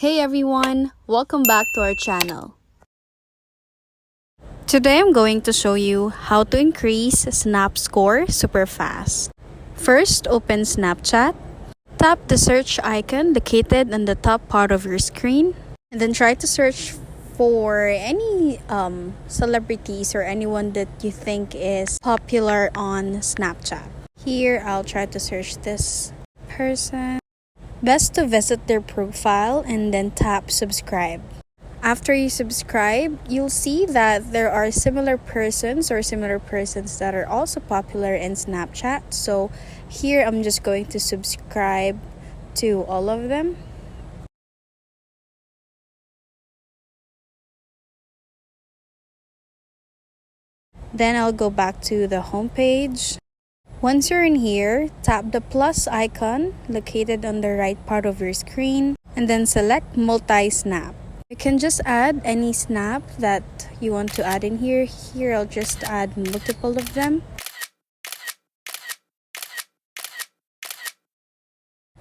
Hey everyone, welcome back to our channel. Today I'm going to show you how to increase Snap score super fast. First, open Snapchat. Tap the search icon located on the top part of your screen, and then try to search for any celebrities or anyone that you think is popular on Snapchat. Here, I'll try to search this person. Best to visit their profile and then tap subscribe. After you subscribe, you'll see that there are similar persons that are also popular in Snapchat. So here I'm just going to subscribe to all of them. Then I'll go back to the home page. Once you're in here, tap the plus icon located on the right part of your screen and then select multi-snap. You can just add any snap that you want to add in here. Here I'll just add multiple of them.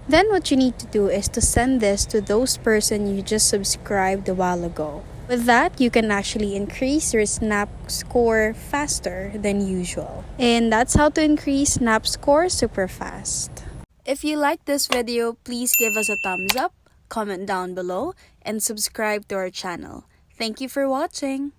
Then what you need to do is to send this to those person you just subscribed a while ago. With that, you can actually increase your Snap score faster than usual. And that's how to increase Snap score super fast. If you like this video, please give us a thumbs up, comment down below, and subscribe to our channel. Thank you for watching.